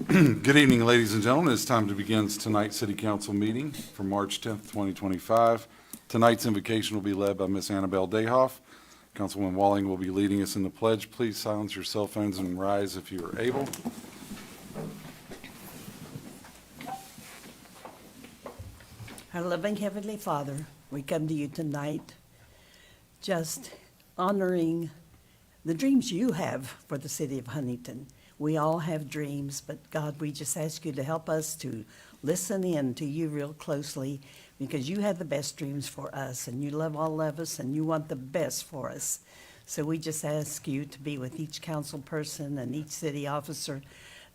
Good evening, ladies and gentlemen. It's time to begin tonight's City Council meeting for March 10th, 2025. Tonight's invocation will be led by Ms. Annabelle Dayhoff. Councilwoman Walling will be leading us in the pledge. Please silence your cell phones and rise if you are able. Our loving Heavenly Father, we come to you tonight just honoring the dreams you have for the city of Huntington. We all have dreams, but God, we just ask you to help us to listen in to you real closely, because you have the best dreams for us, and you love all of us, and you want the best for us. So we just ask you to be with each council person and each city officer,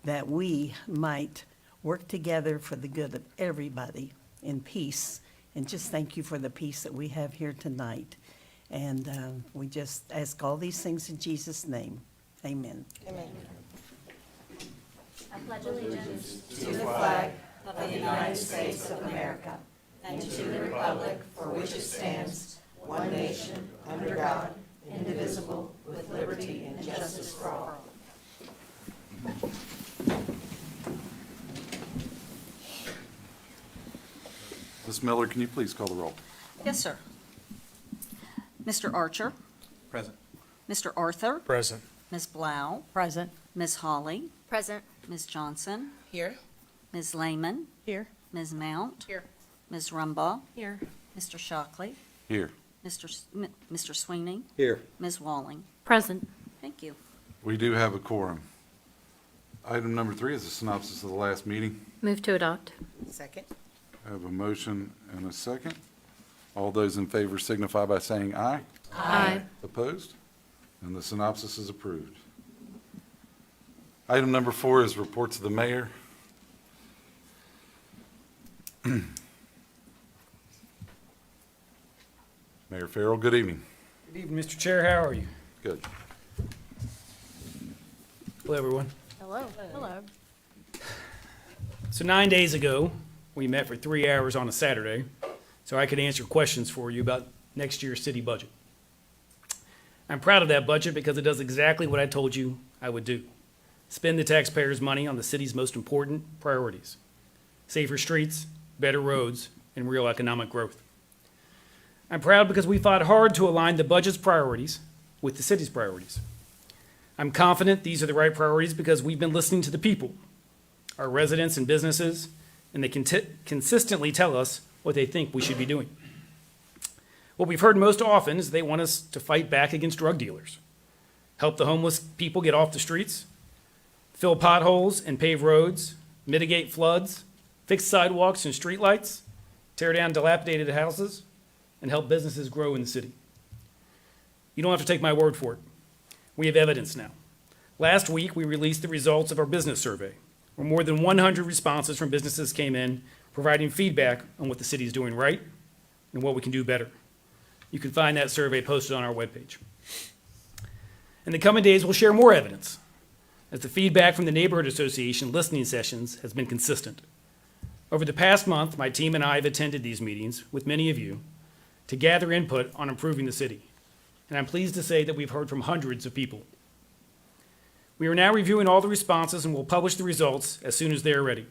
that we might work together for the good of everybody in peace. And just thank you for the peace that we have here tonight. And we just ask all these things in Jesus' name. Amen. Amen. I pledge allegiance To the flag of the United States of America and to the republic for which it stands, one nation, under God, indivisible, with liberty and justice for all. Ms. Miller, can you please call the roll? Yes, sir. Mr. Archer, Present. Mr. Arthur, Present. Ms. Blau, Present. Ms. Hawley, Present. Ms. Johnson, Here. Ms. Lehman, Here. Ms. Mount, Here. Ms. Rumbaugh, Here. Mr. Shockley, Here. Mr. Sweeney, Here. Ms. Walling. Present. Thank you. We do have a quorum. Item number 3 is a synopsis of the last meeting. Move to adopt. Second. I have a motion and a second. All those in favor signify by saying aye. Aye. Opposed? And the synopsis is approved. Item number 4 is reports of the mayor. Mayor Farrell, good evening. Good evening, Mr. Chair. How are you? Good. Hello, everyone. Hello. Hello. So 9 days ago, we met for 3 hours on a Saturday so I could answer questions for you about next year's city budget. I'm proud of that budget because it does exactly what I told you I would do. Spend the taxpayers' money on the city's most important priorities: safer streets, better roads, and real economic growth. I'm proud because we fought hard to align the budget's priorities with the city's priorities. I'm confident these are the right priorities because we've been listening to the people, our residents and businesses, and they consistently tell us what they think we should be doing. What we've heard most often is they want us to fight back against drug dealers, help the homeless people get off the streets, fill potholes and pave roads, mitigate floods, fix sidewalks and streetlights, tear down dilapidated houses, and help businesses grow in the city. You don't have to take my word for it. We have evidence now. Last week, we released the results of our business survey, where more than 100 responses from businesses came in, providing feedback on what the city is doing right and what we can do better. You can find that survey posted on our webpage. In the coming days, we'll share more evidence, as the feedback from the Neighborhood Association listening sessions has been consistent. Over the past month, my team and I have attended these meetings with many of you to gather input on improving the city. And I'm pleased to say that we've heard from hundreds of people. We are now reviewing all the responses and will publish the results as soon as they are ready.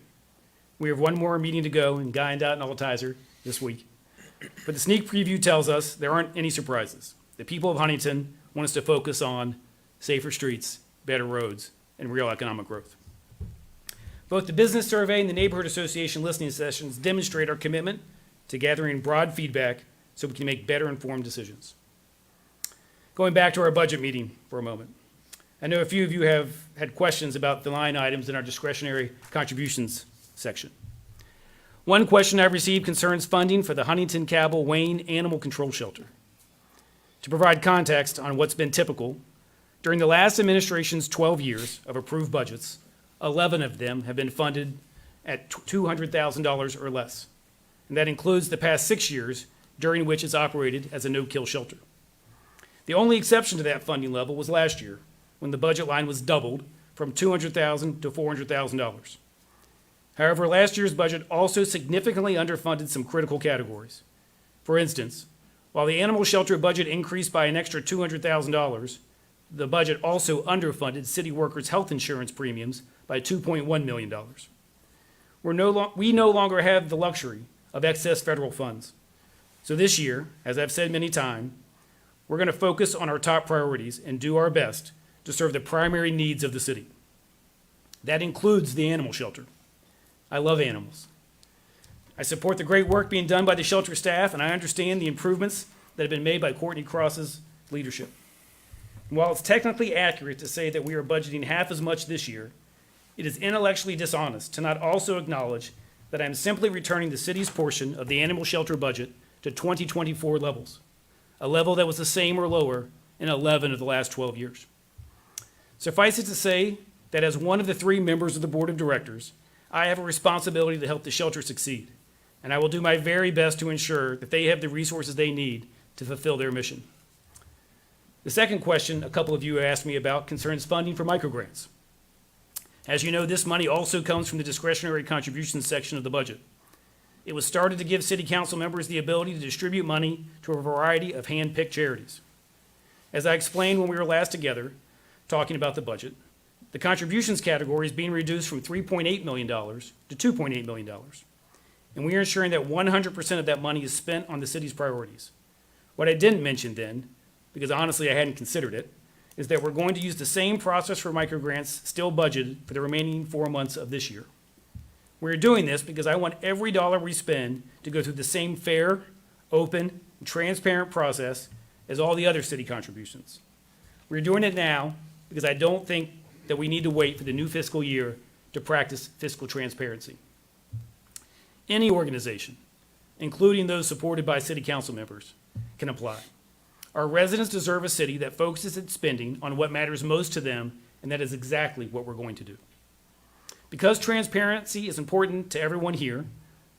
We have one more meeting to go in Guyandotte and Altizer this week. But the sneak preview tells us there aren't any surprises. The people of Huntington want us to focus on safer streets, better roads, and real economic growth. Both the business survey and the Neighborhood Association listening sessions demonstrate our commitment to gathering broad feedback so we can make better informed decisions. Going back to our budget meeting for a moment. I know a few of you have had questions about the line items in our discretionary contributions section. One question I've received concerns funding for the Huntington Cabell Wayne Animal Control Shelter. To provide context on what's been typical, during the last administration's 12 years of approved budgets, 11 of them have been funded at $200,000 or less. And that includes the past 6 years during which it's operated as a no-kill shelter. The only exception to that funding level was last year, when the budget line was doubled from $200,000 to $400,000. However, last year's budget also significantly underfunded some critical categories. For instance, while the animal shelter budget increased by an extra $200,000, the budget also underfunded city workers' health insurance premiums by $2.1 million. We no longer have the luxury of excess federal funds. So this year, as I've said many times, we're going to focus on our top priorities and do our best to serve the primary needs of the city. That includes the animal shelter. I love animals. I support the great work being done by the shelter staff, and I understand the improvements that have been made by Courtney Cross's leadership. And while it's technically accurate to say that we are budgeting half as much this year, it is intellectually dishonest to not also acknowledge that I'm simply returning the city's portion of the animal shelter budget to 2024 levels, a level that was the same or lower in 11 of the last 12 years. Suffice it to say that as one of the 3 members of the board of directors, I have a responsibility to help the shelter succeed, and I will do my very best to ensure that they have the resources they need to fulfill their mission. The second question a couple of you asked me about concerns funding for microgrants. As you know, this money also comes from the discretionary contributions section of the budget. It was started to give city council members the ability to distribute money to a variety of hand-picked charities. As I explained when we were last together talking about the budget, the contributions category is being reduced from $3.8 million to $2.8 million. And we are ensuring that 100% of that money is spent on the city's priorities. What I didn't mention then, because honestly I hadn't considered it, is that we're going to use the same process for microgrants still budgeted for the remaining 4 months of this year. We're doing this because I want every dollar we spend to go through the same fair, open, and transparent process as all the other city contributions. We're doing it now because I don't think that we need to wait for the new fiscal year to practice fiscal transparency. Any organization, including those supported by city council members, can apply. Our residents deserve a city that focuses its spending on what matters most to them, and that is exactly what we're going to do. Because transparency is important to everyone here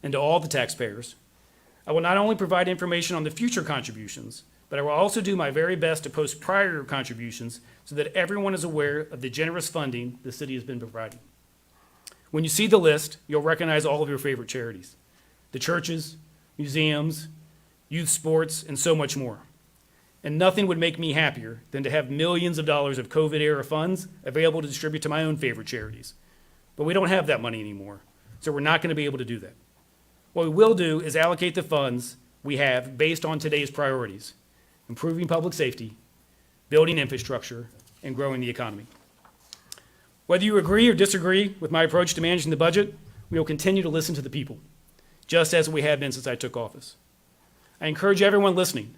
and to all the taxpayers, I will not only provide information on the future contributions, but I will also do my very best to post prior contributions so that everyone is aware of the generous funding the city has been providing. When you see the list, you'll recognize all of your favorite charities, the churches, museums, youth sports, and so much more. And nothing would make me happier than to have millions of dollars of COVID-era funds available to distribute to my own favorite charities. But we don't have that money anymore, so we're not going to be able to do that. What we will do is allocate the funds we have based on today's priorities: improving public safety, building infrastructure, and growing the economy. Whether you agree or disagree with my approach to managing the budget, we will continue to listen to the people, just as we have been since I took office. I encourage everyone listening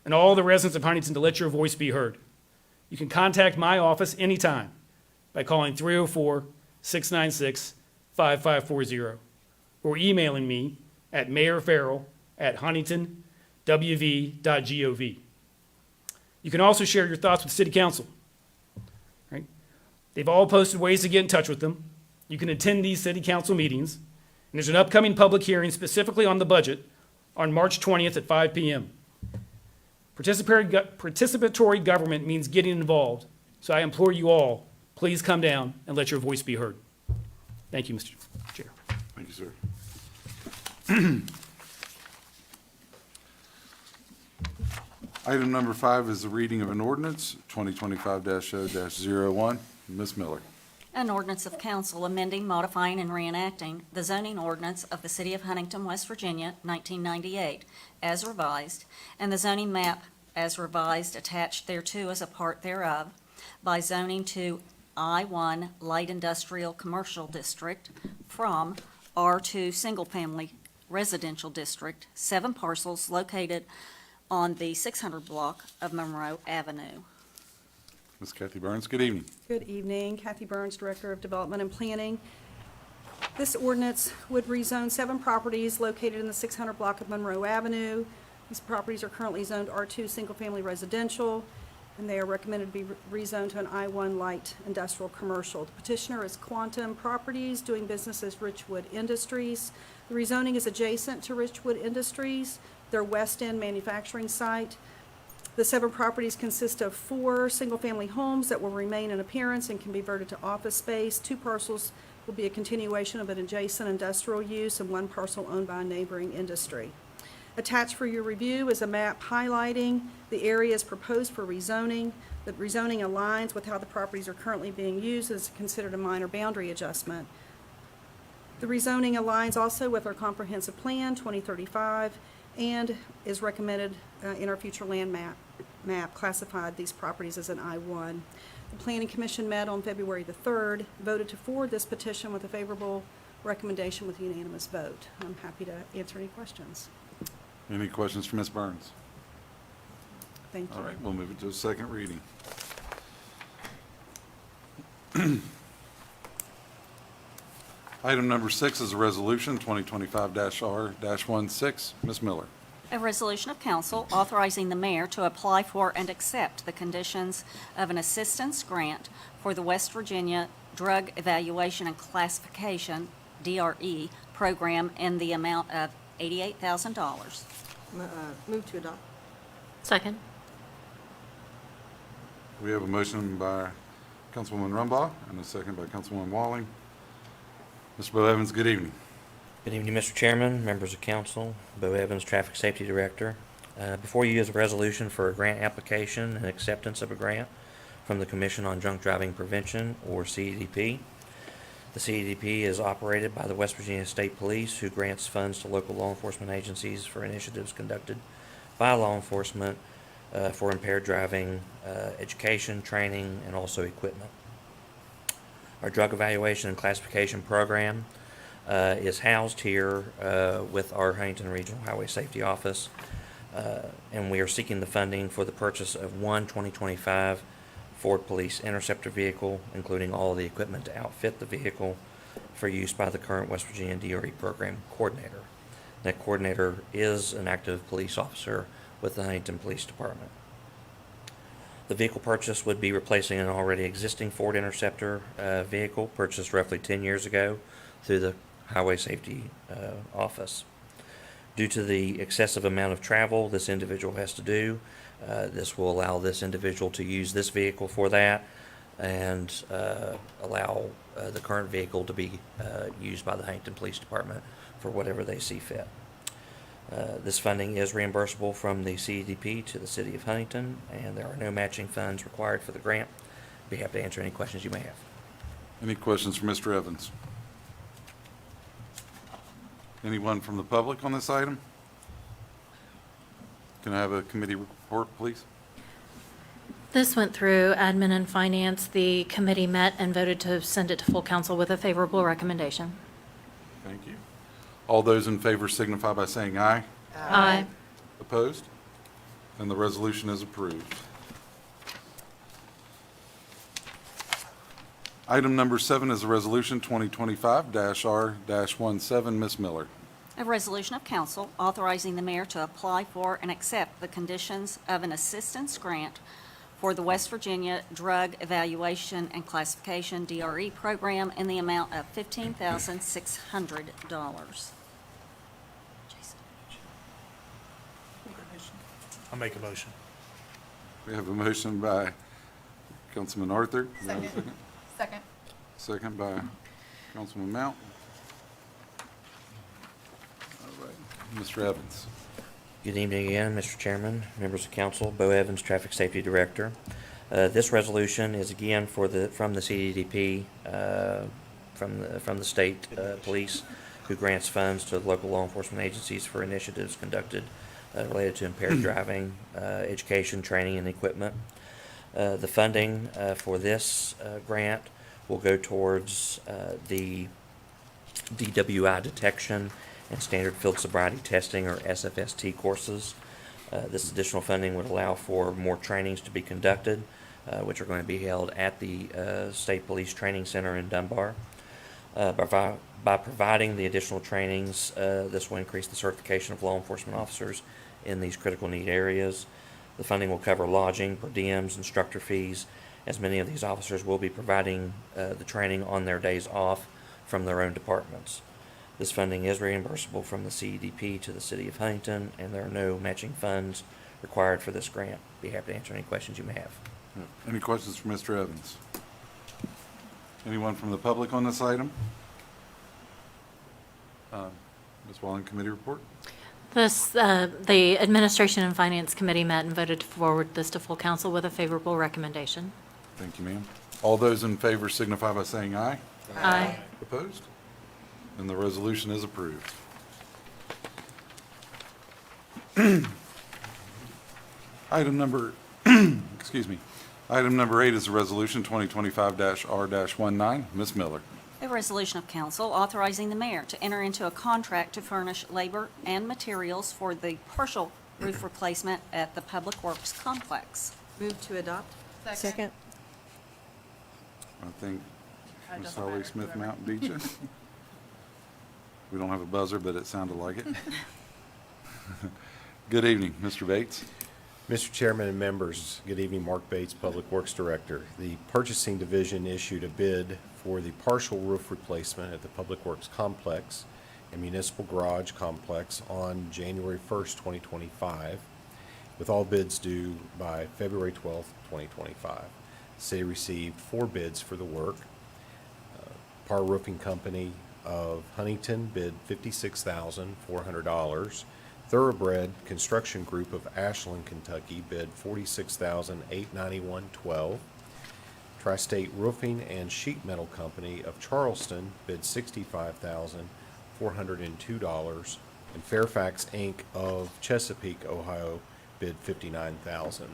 and all the residents of Huntington to let your voice be heard. You can contact my office anytime by calling 304-696-5540 or emailing me at mayorfarrell@huntingtonwv.gov. You can also share your thoughts with City Council. Right? They've all posted ways to get in touch with them. You can attend these City Council meetings, and there's an upcoming public hearing specifically on the budget on March 20th at 5 p.m. Participatory government means getting involved, so I implore you all, please come down and let your voice be heard. Thank you, Mr. Chair. Thank you, sir. Item number 5 is the reading of an ordinance, 2025-0-01. Ms. Miller. An ordinance of council amending, modifying, and reenacting the zoning ordinance of the City of Huntington, West Virginia, 1998, as revised, and the zoning map as revised attached thereto as a part thereof, by zoning to I-1 Light Industrial Commercial District from R2 Single Family Residential District, 7 parcels located on the 600 block of Monroe Avenue. Ms. Kathy Burns, good evening. Good evening. Kathy Burns, Director of Development and Planning. This ordinance would rezone 7 properties located in the 600 block of Monroe Avenue. These properties are currently zoned R2 Single Family Residential, and they are recommended to be rezoned to an I-1 Light Industrial Commercial. The petitioner is Quantum Properties, doing business as Richwood Industries. The rezoning is adjacent to Richwood Industries, their West End manufacturing site. The 7 properties consist of 4 single-family homes that will remain in appearance and can be converted to office space. 2 parcels will be a continuation of an adjacent industrial use, and 1 parcel owned by a neighboring industry. Attached for your review is a map highlighting the areas proposed for rezoning. The rezoning aligns with how the properties are currently being used as considered a minor boundary adjustment. The rezoning aligns also with our comprehensive plan 2035 and is recommended in our future land map classified these properties as an I-1. The Planning Commission met on February the 3rd, voted to forward this petition with a favorable recommendation with a unanimous vote. I'm happy to answer any questions. Any questions for Ms. Burns? Thank you. All right, we'll move it to a second reading. Item number 6 is a resolution, 2025-R-16. Ms. Miller. A resolution of council authorizing the mayor to apply for and accept the conditions of an assistance grant for the West Virginia Drug Evaluation and Classification, DRE, program in the amount of $88,000. Move to adopt. Second. We have a motion by Councilwoman Rumbaugh and a second by Councilwoman Walling. Mr. Bo Evans, good evening. Good evening, Mr. Chairman, members of council. Bo Evans, Traffic Safety Director. Before you is a resolution for a grant application and acceptance of a grant from the Commission on Drunk Driving Prevention, or CDP. The CDP is operated by the West Virginia State Police, who grants funds to local law enforcement agencies for initiatives conducted by law enforcement for impaired driving, education, training, and also equipment. Our drug evaluation and classification program is housed here with our Huntington Regional Highway Safety Office, and we are seeking the funding for the purchase of one 2025 Ford Police Interceptor vehicle, including all of the equipment to outfit the vehicle for use by the current West Virginia DRE program coordinator. That coordinator is an active police officer with the Huntington Police Department. The vehicle purchase would be replacing an already existing Ford Interceptor vehicle purchased roughly 10 years ago through the Highway Safety Office. Due to the excessive amount of travel this individual has to do, this will allow this individual to use this vehicle for that and allow the current vehicle to be used by the Huntington Police Department for whatever they see fit. This funding is reimbursable from the CDP to the City of Huntington, and there are no matching funds required for the grant. Be happy to answer any questions you may have. Any questions for Mr. Evans? Anyone from the public on this item? Can I have a committee report, please? This went through Admin and Finance. The committee met and voted to send it to full council with a favorable recommendation. Thank you. All those in favor signify by saying aye. Aye. Opposed? And the resolution is approved. Item number 7 is a resolution 2025-R-17. Ms. Miller. A resolution of council authorizing the mayor to apply for and accept the conditions of an assistance grant for the West Virginia Drug Evaluation and Classification, DRE program in the amount of $15,600. I'll make a motion. We have a motion by Councilman Arthur. Do I have a Second. Second. Second by Councilman Mount. All right. Mr. Evans. Good evening again, Mr. Chairman, members of council. Bo Evans, Traffic Safety Director. This resolution is again from the CDDP, from the state police, who grants funds to local law enforcement agencies for initiatives conducted related to impaired driving, education, training, and equipment. The funding for this grant will go towards the DWI detection and standard field sobriety testing, or SFST, courses. This additional funding would allow for more trainings to be conducted, which are going to be held at the State Police Training Center in Dunbar. By providing the additional trainings, this will increase the certification of law enforcement officers in these critical need areas. The funding will cover lodging, per diems, instructor fees, as many of these officers will be providing the training on their days off from their own departments. This funding is reimbursable from the CEDP to the City of Huntington, and there are no matching funds required for this grant. Be happy to answer any questions you may have. Any questions for Mr. Evans? Anyone from the public on this item? Ms. Walling, committee report? The Administration and Finance Committee met and voted to forward this to full council with a favorable recommendation. Thank you, ma'am. All those in favor signify by saying aye. Aye. Opposed? And the resolution is approved. Item number, excuse me, item number 8 is a resolution 2025-R-19. Ms. Miller. A resolution of council authorizing the mayor to enter into a contract to furnish labor and materials for the partial roof replacement at the Public Works Complex. Move to adopt. Second. I think Ms. Holly Smith Mountain beat you. We don't have a buzzer, but it sounded like it. Good evening, Mr. Bates. Mr. Chairman and members, good evening. Mark Bates, Public Works Director. The Purchasing Division issued a bid for the partial roof replacement at the Public Works Complex and Municipal Garage Complex on January 1st, 2025, with all bids due by February 12th, 2025. The city received 4 bids for the work. Par Roofing Company of Huntington bid $56,400. Thoroughbred Construction Group of Ashland, Kentucky bid $46,891.12. Tri-State Roofing and Sheet Metal Company of Charleston bid $65,402. And Fairfax Inc. of Chesapeake, Ohio bid $59,000.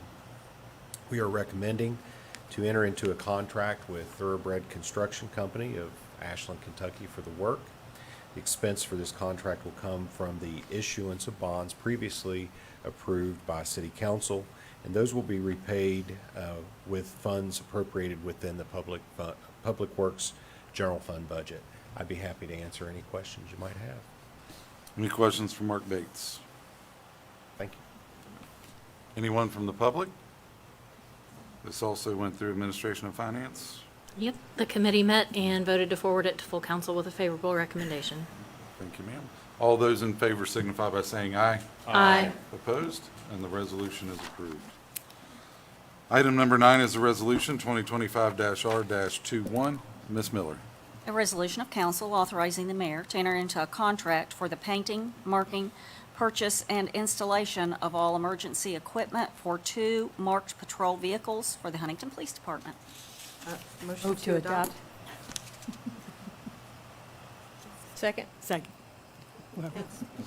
We are recommending to enter into a contract with Thoroughbred Construction Company of Ashland, Kentucky for the work. The expense for this contract will come from the issuance of bonds previously approved by City Council, and those will be repaid with funds appropriated within the Public Works General Fund budget. I'd be happy to answer any questions you might have. Any questions for Mark Bates? Thank you. Anyone from the public? This also went through Administration and Finance. Yep, the committee met and voted to forward it to full council with a favorable recommendation. Thank you, ma'am. All those in favor signify by saying aye. Aye. Opposed? And the resolution is approved. Item number 9 is a resolution 2025-R-21. Ms. Miller. A resolution of council authorizing the mayor to enter into a contract for the painting, marking, purchase, and installation of all emergency equipment for 2 marked patrol vehicles for the Huntington Police Department. Motion to adopt. Second. Second. I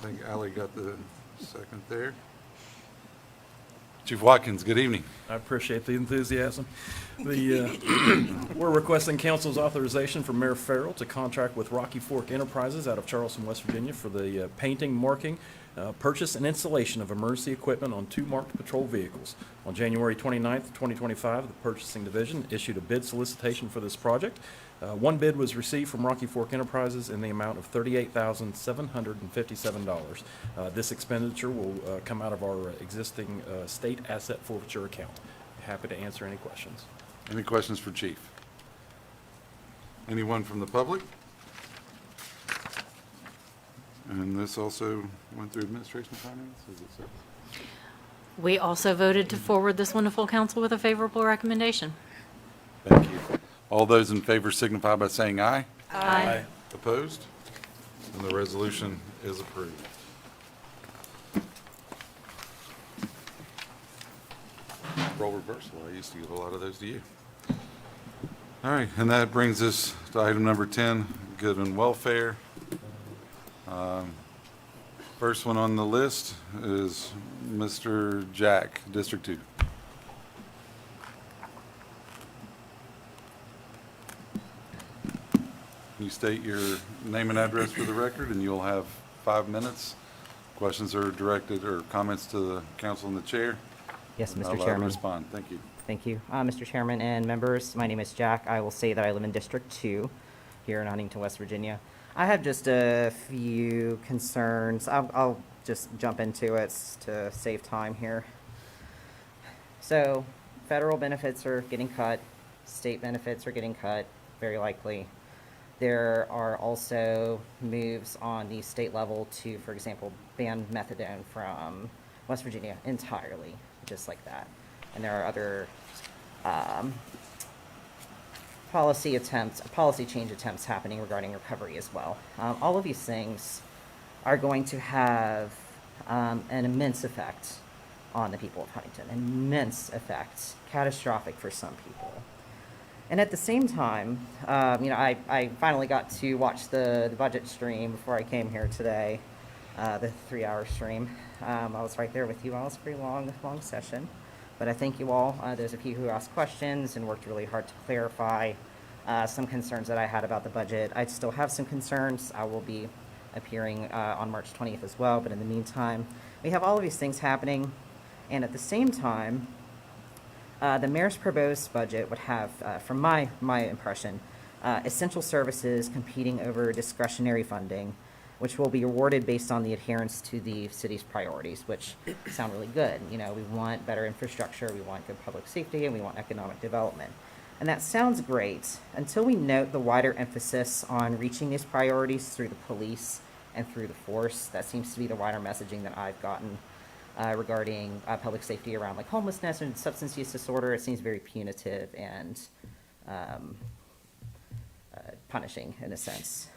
think Ally got the second there. Chief Watkins, good evening. I appreciate the enthusiasm. We're requesting council's authorization for Mayor Farrell to contract with Rocky Fork Enterprises out of Charleston, West Virginia for the painting, marking, purchase, and installation of emergency equipment on 2 marked patrol vehicles. On January 29th, 2025, the Purchasing Division issued a bid solicitation for this project. 1 bid was received from Rocky Fork Enterprises in the amount of $38,757. This expenditure will come out of our existing state asset forfeiture account. Happy to answer any questions. Any questions for Chief? Anyone from the public? And this also went through Administration and Finance, is it so? We also voted to forward this one to full council with a favorable recommendation. Thank you. All those in favor signify by saying aye. Aye. Opposed? And the resolution is approved. Role reversal, I used to give a lot of those to you. All right, and that brings us to item number 10, good and welfare. First one on the list is Mr. Jack, District 2. Can you state your name and address for the record, and you'll have 5 minutes. Questions are directed, or comments to the council and the chair. Yes, I'll Mr. allow you to Chairman. respond. Thank you. Thank you. Mr. Chairman and members, my name is Jack. I will say that I live in District 2 here in Huntington, West Virginia. I have just a few concerns. I'll just jump into it to save time here. So, federal benefits are getting cut. State benefits are getting cut, very likely. There are also moves on the state level to, for example, ban methadone from West Virginia entirely, just like that. And there are other policy change attempts happening regarding recovery as well. All of these things are going to have an immense effect on the people of Huntington, immense effect, catastrophic for some people. And at the same time, I finally got to watch the budget stream before I came here today, the 3-hour stream. I was right there with you all. It was a pretty long session. But I thank you all. There's a few who asked questions and worked really hard to clarify some concerns that I had about the budget. I still have some concerns. I will be appearing on March 20th as well. But in the meantime, we have all of these things happening. And at the same time, the mayor's proposed budget would have, from my impression, essential services competing over discretionary funding, which will be awarded based on the adherence to the city's priorities, which sound really good. We want better infrastructure, we want good public safety, and we want economic development. And that sounds great until we note the wider emphasis on reaching these priorities through the police and through the force. That seems to be the wider messaging that I've gotten regarding public safety around like homelessness and substance use disorder. It seems very punitive and punishing in a sense.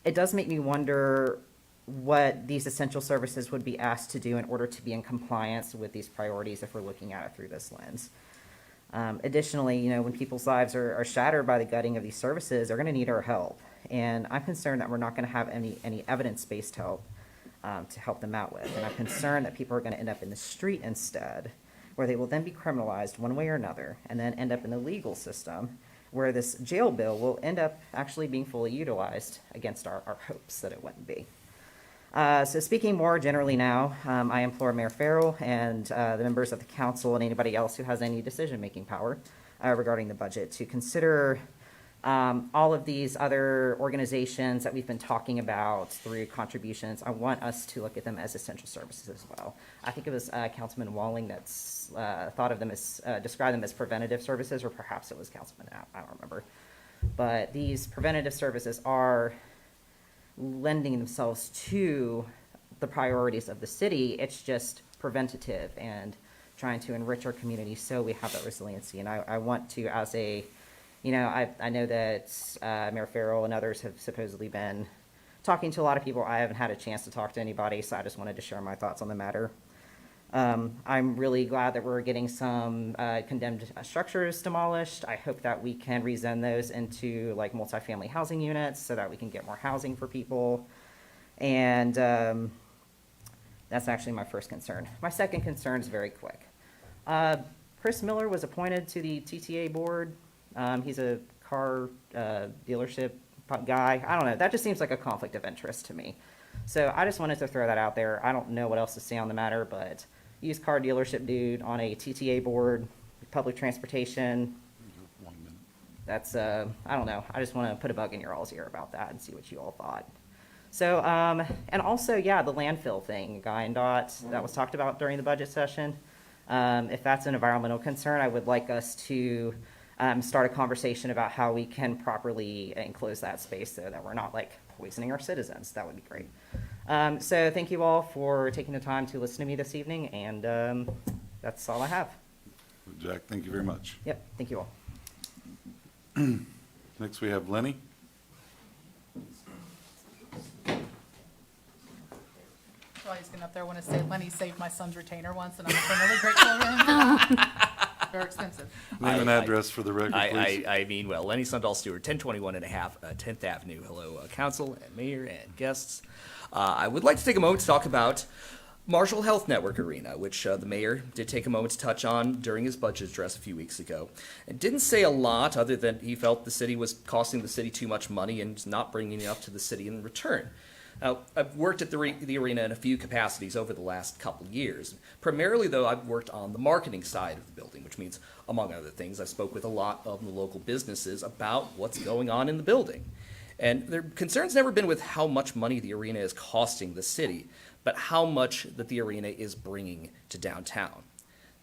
It does make me wonder what these essential services would be asked to do in order to be in compliance with these priorities if we're looking at it through this lens. Additionally, when people's lives are shattered by the gutting of these services, they're going to need our help. And I'm concerned that we're not going to have any evidence-based help to help them out with. And I'm concerned that people are going to end up in the street instead, where they will then be criminalized one way or another, and then end up in the legal system, where this jail bill will end up actually being fully utilized against our hopes that it wouldn't be. So speaking more generally now, I implore Mayor Farrell and the members of the council and anybody else who has any decision-making power regarding the budget to consider all of these other organizations that we've been talking about through contributions. I want us to look at them as essential services as well. I think it was Councilman Walling that's thought of them as, described them as preventative services, or perhaps it was Councilman Knapp, I don't remember. But these preventative services are lending themselves to the priorities of the city. It's just preventative and trying to enrich our community so we have that resiliency. And I want to, as a I know that Mayor Farrell and others have supposedly been talking to a lot of people. I haven't had a chance to talk to anybody, so I just wanted to share my thoughts on the matter. I'm really glad that we're getting some condemned structures demolished. I hope that we can rezone those into like multifamily housing units so that we can get more housing for people. And that's actually my first concern. My second concern is very quick. Chris Miller was appointed to the TTA board. He's a car dealership guy. I don't know. That just seems like a conflict of interest to me. So I just wanted to throw that out there. I don't know what else to say on the matter, but used car dealership dude on a TTA board, public transportation. 1 minute. That's, I don't know. I just want to put a bug in your all's ear about that and see what you all thought. So, and also, yeah, the landfill thing, Guy and Dot, that was talked about during the budget session. If that's an environmental concern, I would like us to start a conversation about how we can properly enclose that space so that we're not like poisoning our citizens. That would be great. So thank you all for taking the time to listen to me this evening, and that's all I have. Jack, thank you very much. Yep, thank you all. Next, we have Lenny. So I was going up there, I want to say Lenny saved my son's retainer once, and I'm eternally grateful to him. Very expensive. Name and address for the record, please. Lenny Sundahl Stewart, 1021 and a half 10th Avenue. Hello, council and mayor and guests. I would like to take a moment to talk about Marshall Health Network Arena, which the mayor did take a moment to touch on during his budget address a few weeks ago. And didn't say a lot other than he felt the city was costing the city too much money and not bringing enough to the city in return. Now, I've worked at the arena in a few capacities over the last couple years. Primarily, though, I've worked on the marketing side of the building, which means, among other things, I spoke with a lot of the local businesses about what's going on in the building. And their concern's never been with how much money the arena is costing the city, but how much that the arena is bringing to downtown.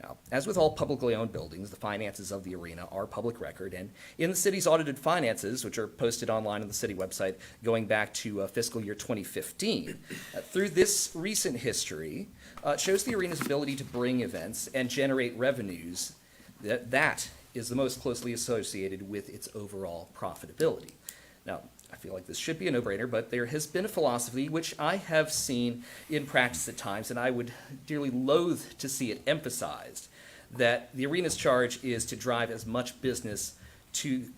Now, as with all publicly owned buildings, the finances of the arena are public record, and in the city's audited finances, which are posted online on the city website going back to fiscal year 2015, through this recent history, shows the arena's ability to bring events and generate revenues that is the most closely associated with its overall profitability. Now, I feel like this should be a no-brainer, but there has been a philosophy which I have seen in practice at times, and I would dearly loathe to see it emphasized, that the arena's charge is to drive as much business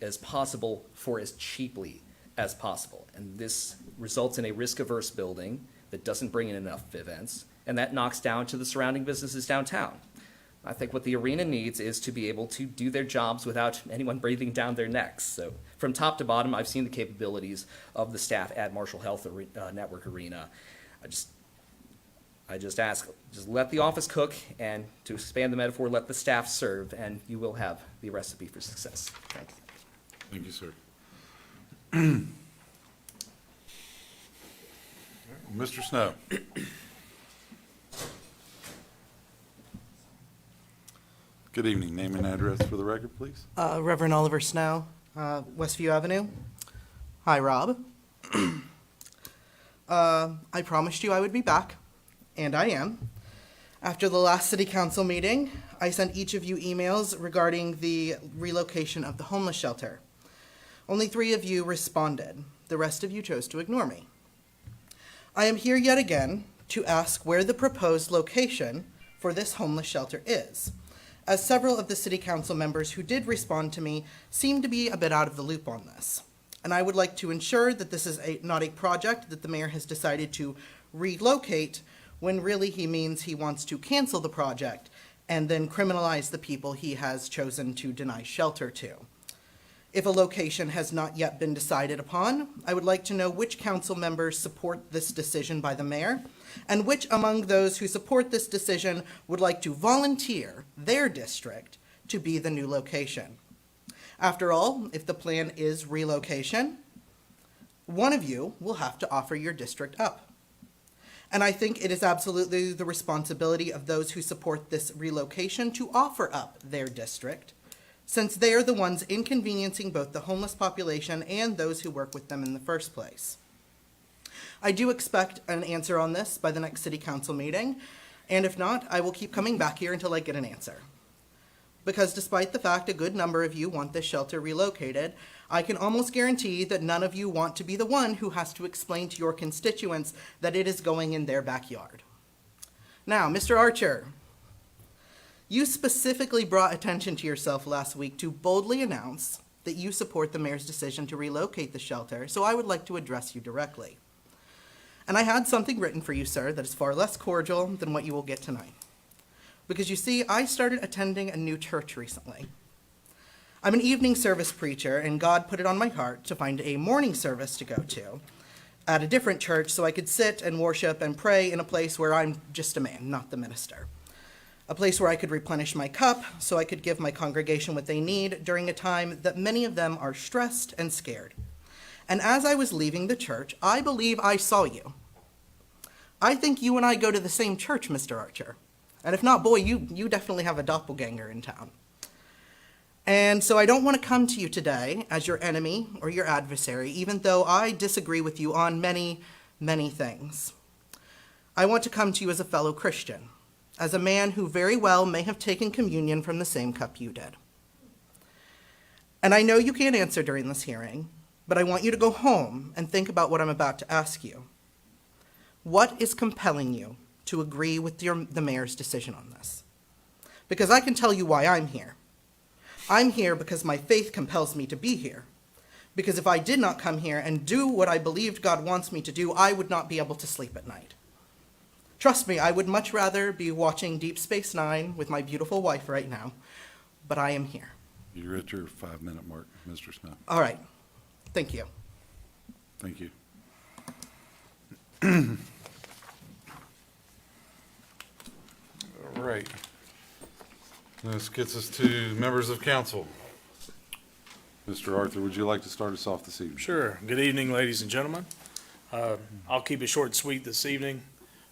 as possible for as cheaply as possible. And this results in a risk-averse building that doesn't bring in enough events, and that knocks down to the surrounding businesses downtown. I think what the arena needs is to be able to do their jobs without anyone breathing down their necks. So from top to bottom, I've seen the capabilities of the staff at Marshall Health Network Arena. I just ask, just let the office cook, and to expand the metaphor, let the staff serve, and you will have the recipe for success. Thank you. Thank you, sir. Mr. Snow. Good evening. Name and address for the record, please. Reverend Oliver Snow, Westview Avenue. Hi, Rob. I promised you I would be back, and I am. After the last city council meeting, I sent each of you emails regarding the relocation of the homeless shelter. Only 3 of you responded. The rest of you chose to ignore me. I am here yet again to ask where the proposed location for this homeless shelter is, as several of the city council members who did respond to me seem to be a bit out of the loop on this. And I would like to ensure that this is not a project that the mayor has decided to relocate, when really he means he wants to cancel the project and then criminalize the people he has chosen to deny shelter to. If a location has not yet been decided upon, I would like to know which council members support this decision by the mayor, and which among those who support this decision would like to volunteer their district to be the new location. After all, if the plan is relocation, one of you will have to offer your district up. And I think it is absolutely the responsibility of those who support this relocation to offer up their district, since they are the ones inconveniencing both the homeless population and those who work with them in the first place. I do expect an answer on this by the next city council meeting, and if not, I will keep coming back here until I get an answer. Because despite the fact a good number of you want this shelter relocated, I can almost guarantee that none of you want to be the one who has to explain to your constituents that it is going in their backyard. Now, Mr. Archer, you specifically brought attention to yourself last week to boldly announce that you support the mayor's decision to relocate the shelter, so I would like to address you directly. And I had something written for you, sir, that is far less cordial than what you will get tonight. Because you see, I started attending a new church recently. I'm an evening service preacher, and God put it on my heart to find a morning service to go to at a different church so I could sit and worship and pray in a place where I'm just a man, not the minister. A place where I could replenish my cup so I could give my congregation what they need during a time that many of them are stressed and scared. And as I was leaving the church, I believe I saw you. I think you and I go to the same church, Mr. Archer. And if not, boy, you definitely have a doppelganger in town. And so I don't want to come to you today as your enemy or your adversary, even though I disagree with you on many, many things. I want to come to you as a fellow Christian, as a man who very well may have taken communion from the same cup you did. And I know you can't answer during this hearing, but I want you to go home and think about what I'm about to ask you. What is compelling you to agree with the mayor's decision on this? Because I can tell you why I'm here. I'm here because my faith compels me to be here. Because if I did not come here and do what I believed God wants me to do, I would not be able to sleep at night. Trust me, I would much rather be watching Deep Space Nine with my beautiful wife right now, but I am here. You're at your 5-minute mark, Mr. Smith. All right. Thank you. Thank you. All right. This gets us to members of council. Mr. Arthur, would you like to start us off this evening? Sure. Good evening, ladies and gentlemen. I'll keep it short and sweet this evening.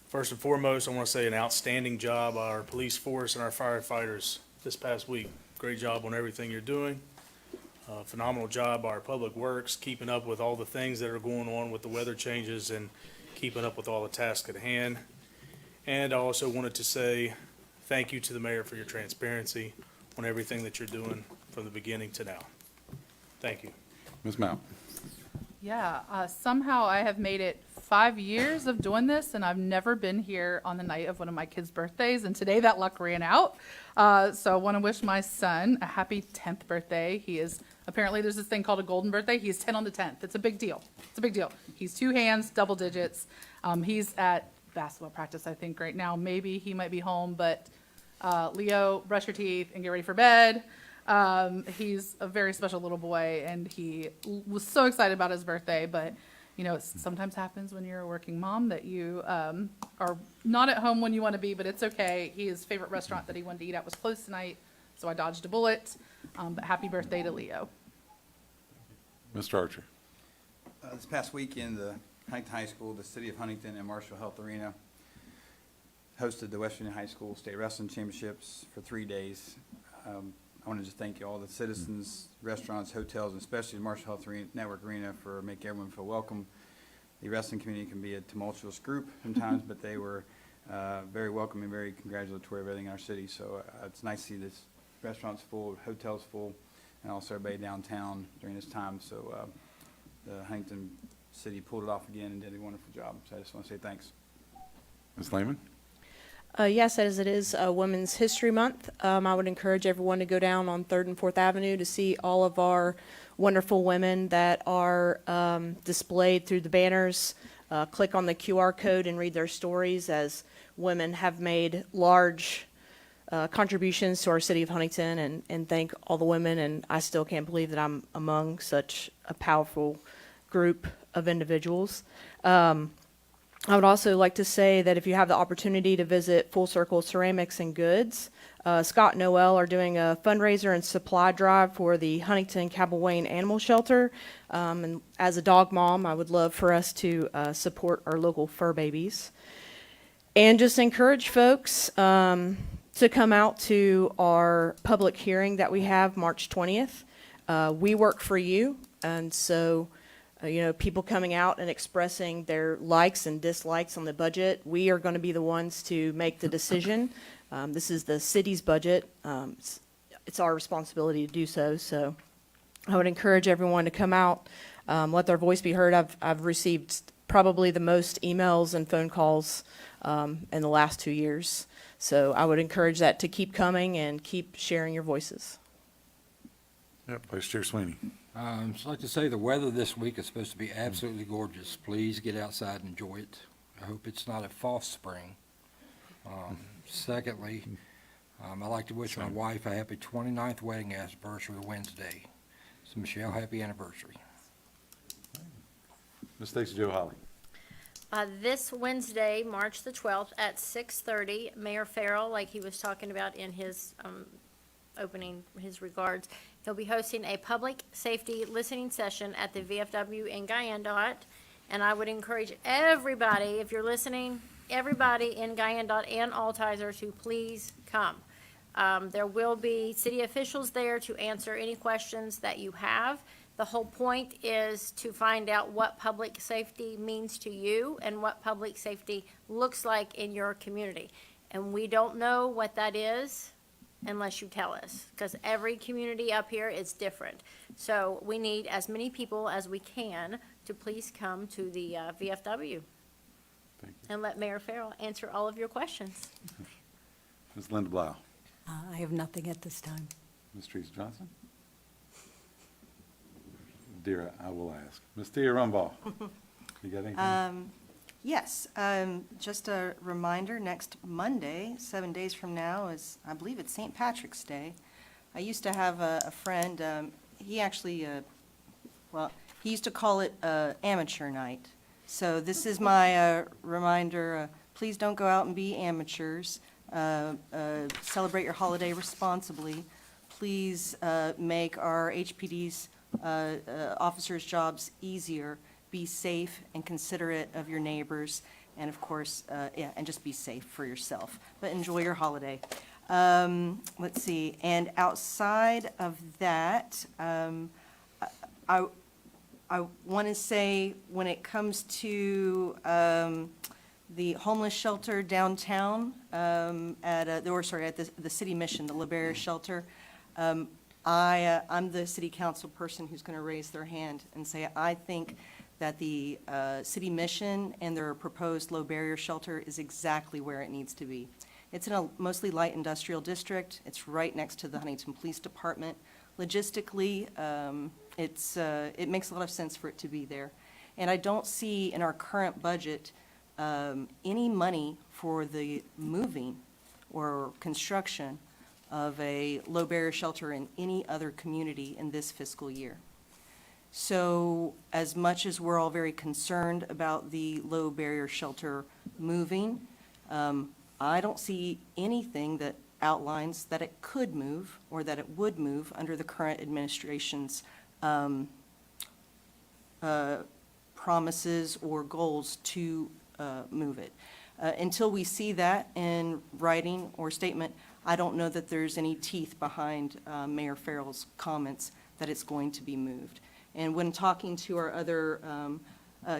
First and foremost, I want to say an outstanding job by our police force and our firefighters this past week. Great job on everything you're doing. Phenomenal job by our public works, keeping up with all the things that are going on with the weather changes and keeping up with all the tasks at hand. And I also wanted to say thank you to the mayor for your transparency on everything that you're doing from the beginning to now. Thank you. Ms. Mount. Yeah, somehow I have made it 5 years of doing this, and I've never been here on the night of one of my kids' birthdays, and today that luck ran out. So I want to wish my son a happy 10th birthday. He is, apparently there's this thing called a golden birthday. He's 10 on the 10th. It's a big deal. It's a big deal. He's 2 hands, double digits. He's at basketball practice, I think, right now. Maybe he might be home, but Leo, brush your teeth and get ready for bed. He's a very special little boy, and he was so excited about his birthday, but you know, it sometimes happens when you're a working mom that you are not at home when you want to be, but it's okay. His favorite restaurant that he wanted to eat at was closed tonight, so I dodged a bullet. But happy birthday to Leo. Mr. Archer. This past weekend, the Huntington High School, the City of Huntington, and Marshall Health Arena hosted the West Virginia High School State Wrestling Championships for 3 days. I want to just thank all the citizens, restaurants, hotels, and especially the Marshall Health Network Arena for making everyone feel welcome. The wrestling community can be a tumultuous group sometimes, but they were very welcoming, very congratulatory of everything in our city. So it's nice to see this restaurants full, hotels full, and also everybody downtown during this time. So the Huntington City pulled it off again and did a wonderful job. So I just want to say thanks. Ms. Lehman. Yes, as it is Women's History Month, I would encourage everyone to go down on 3rd and 4th Avenue to see all of our wonderful women that are displayed through the banners. Click on the QR code and read their stories, as women have made large contributions to our city of Huntington, and thank all the women. And I still can't believe that I'm among such a powerful group of individuals. I would also like to say that if you have the opportunity to visit Full Circle Ceramics and Goods, Scott and Noel are doing a fundraiser and supply drive for the Huntington Cabell Wayne Animal Shelter. And as a dog mom, I would love for us to support our local fur babies. And just encourage folks to come out to our public hearing that we have March 20th. We work for you, and so you know, people coming out and expressing their likes and dislikes on the budget. We are going to be the ones to make the decision. This is the city's budget. It's our responsibility to do so. So I would encourage everyone to come out, let their voice be heard. I've received probably the most emails and phone calls in the last 2 years. So I would encourage that to keep coming and keep sharing your voices. Yep, Vice Chair Sweeney. I'd like to say the weather this week is supposed to be absolutely gorgeous. Please get outside and enjoy it. I hope it's not a false spring. Secondly, I'd like to wish my wife a happy 29th wedding anniversary Wednesday. So Michelle, happy anniversary. Ms. Stacey Jo Holly. This Wednesday, March the 12th at 6:30, Mayor Farrell, like he was talking about in his opening his regards, he'll be hosting a public safety listening session at the VFW in Guyandotte. And I would encourage everybody, if you're listening, everybody in Guyandotte and Altizer to please come. There will be city officials there to answer any questions that you have. The whole point is to find out what public safety means to you and what public safety looks like in your community. And we don't know what that is unless you tell us, because every community up here is different. So we need as many people as we can to please come to the VFW. And let Mayor Farrell answer all of your questions. Ms. Linda Blau. I have nothing at this time. Ms. Teresa Johnson. Dear, I will ask. Ms. Thea Rumball. You got anything? Yes, just a reminder, next Monday, 7 days from now, is, I believe it's St. Patrick's Day. I used to have a friend, he actually, he used to call it amateur night. So this is my reminder, please don't go out and be amateurs. Celebrate your holiday responsibly. Please make our HPD's officers' jobs easier. Be safe and considerate of your neighbors, and of course, and just be safe for yourself. But enjoy your holiday. Let's see, and outside of that, I want to say when it comes to the homeless shelter downtown at the city mission, the LeBaron shelter, I'm the city council person who's going to raise their hand and say, I think that the city mission and their proposed low barrier shelter is exactly where it needs to be. It's in a mostly light industrial district. It's right next to the Huntington Police Department. Logistically, it makes a lot of sense for it to be there. And I don't see in our current budget any money for the moving or construction of a low barrier shelter in any other community in this fiscal year. So as much as we're all very concerned about the low barrier shelter moving, I don't see anything that outlines that it could move or that it would move under the current administration's promises or goals to move it. Until we see that in writing or statement, I don't know that there's any teeth behind Mayor Farrell's comments that it's going to be moved. And when talking to our other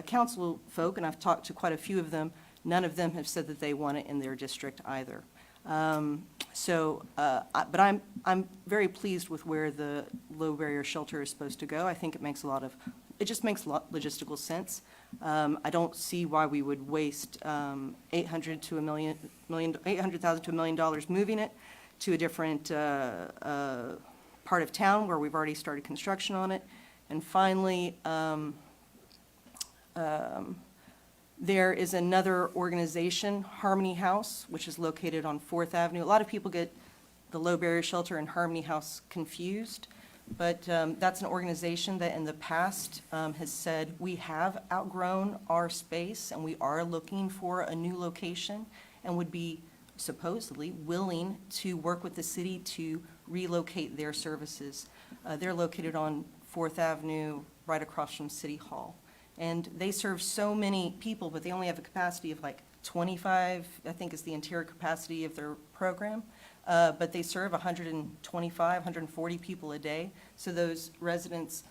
council folk, and I've talked to quite a few of them, none of them have said that they want it in their district either. But I'm very pleased with where the low barrier shelter is supposed to go. I think it just makes a lot logistical sense. I don't see why we would waste $800,000 to $1 million moving it to a different part of town where we've already started construction on it. And finally, there is another organization, Harmony House, which is located on 4th Avenue. A lot of people get the low barrier shelter and Harmony House confused, but that's an organization that in the past has said we have outgrown our space and we are looking for a new location and would be supposedly willing to work with the city to relocate their services. They're located on 4th Avenue, right across from City Hall. And they serve so many people, but they only have a capacity of like 25, I think is the interior capacity of their program. But they serve 125, 140 people a day. So those residents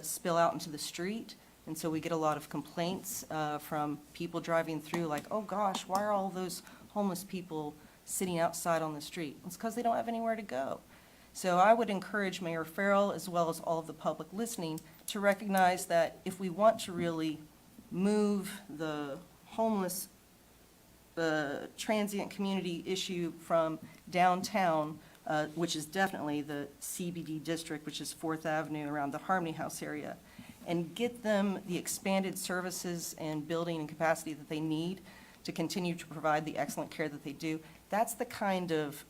spill out into the street. And so we get a lot of complaints from people driving through like, oh gosh, why are all those homeless people sitting outside on the street? It's because they don't have anywhere to go. So I would encourage Mayor Farrell, as well as all of the public listening, to recognize that if we want to really move the homeless transient community issue from downtown, which is definitely the CBD district, which is 4th Avenue around the Harmony House area, and get them the expanded services and building and capacity that they need to continue to provide the excellent care that they do, that's the kind of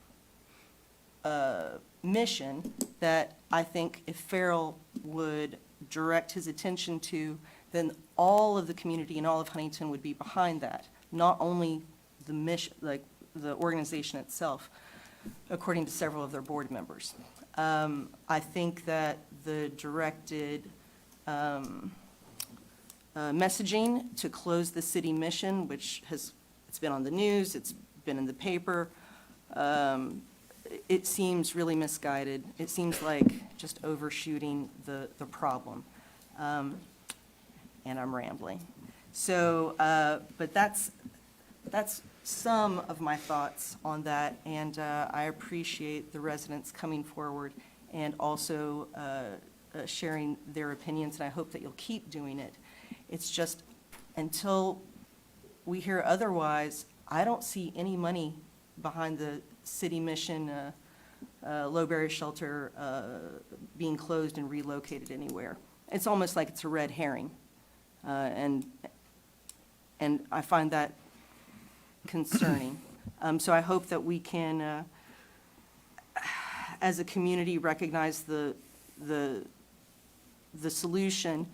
mission that I think if Farrell would direct his attention to, then all of the community and all of Huntington would be behind that, not only the mission, like the organization itself, according to several of their board members. I think that the directed messaging to close the city mission, which it's been on the news, it's been in the paper, it seems really misguided. It seems like just overshooting the problem. And I'm rambling. So, but that's some of my thoughts on that, and I appreciate the residents coming forward and also sharing their opinions, and I hope that you'll keep doing it. It's just until we hear otherwise, I don't see any money behind the city mission low barrier shelter being closed and relocated anywhere. It's almost like it's a red herring, and I find that concerning. So I hope that we can, as a community, recognize the solution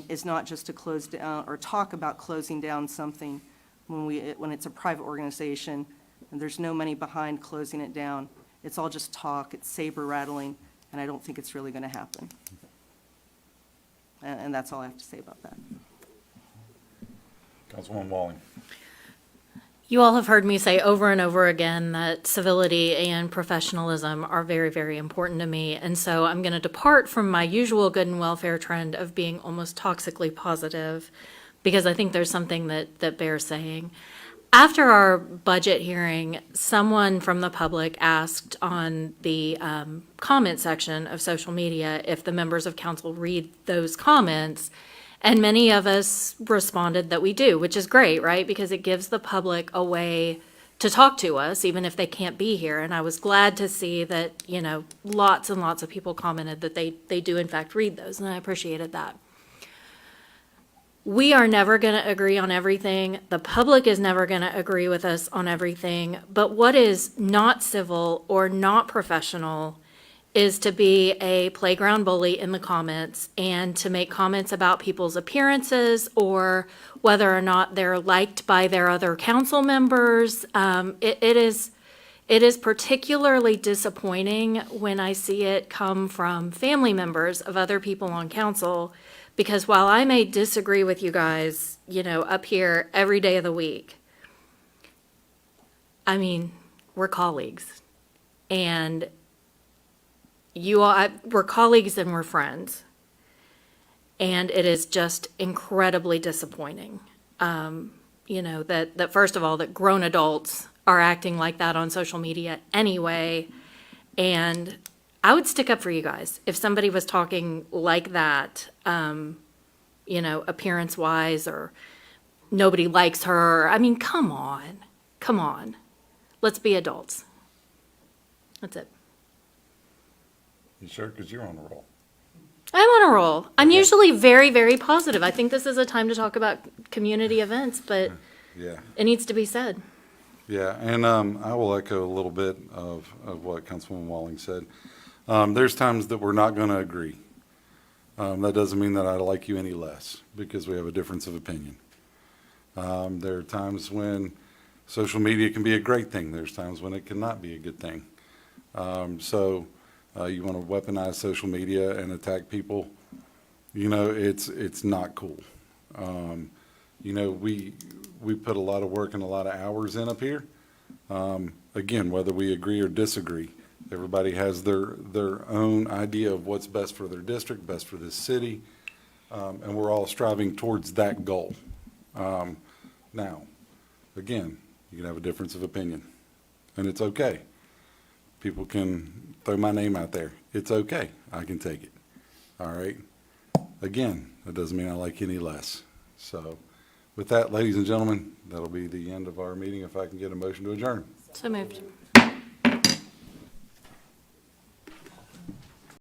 is not just to close down or talk about closing down something when it's a private organization and there's no money behind closing it down. It's all just talk, it's saber rattling, and I don't think it's really going to happen. And that's all I have to say about that. Councilwoman Walling. You all have heard me say over and over again that civility and professionalism are very, very important to me. And so I'm going to depart from my usual good and welfare trend of being almost toxically positive, because I think there's something that bears saying. After our budget hearing, someone from the public asked on the comment section of social media if the members of council read those comments, and many of us responded that we do, which is great, right? Because it gives the public a way to talk to us, even if they can't be here. And I was glad to see that, you know, lots and lots of people commented that they do in fact read those, and I appreciated that. We are never going to agree on everything. The public is never going to agree with us on everything. But what is not civil or not professional is to be a playground bully in the comments and to make comments about people's appearances or whether or not they're liked by their other council members. It is particularly disappointing when I see it come from family members of other people on council, because while I may disagree with you guys, you know, up here every day of the week, I mean, we're colleagues. And we're colleagues and we're friends. And it is just incredibly disappointing, you know, that first of all, that grown adults are acting like that on social media anyway. And I would stick up for you guys if somebody was talking like that, you know, appearance-wise, or nobody likes her. I mean, come on. Let's be adults. That's it. You sure? Because you're on a roll. I'm on a roll. I'm usually very, very positive. I think this is a time to talk about community events, but Yeah. it needs to be said. Yeah, and I will echo a little bit of what Councilwoman Walling said. There's times that we're not going to agree. That doesn't mean that I like you any less, because we have a difference of opinion. There are times when social media can be a great thing. There's times when it cannot be a good thing. So you want to weaponize social media and attack people, you know, it's not cool. You know, we put a lot of work and a lot of hours in up here. Again, whether we agree or disagree, everybody has their own idea of what's best for their district, best for this city, and we're all striving towards that goal. Now, again, you can have a difference of opinion, and it's okay. People can throw my name out there. It's okay. I can take it. All right? Again, that doesn't mean I like you any less. So with that, ladies and gentlemen, that'll be the end of our meeting. If I can get a motion to adjourn. So moved.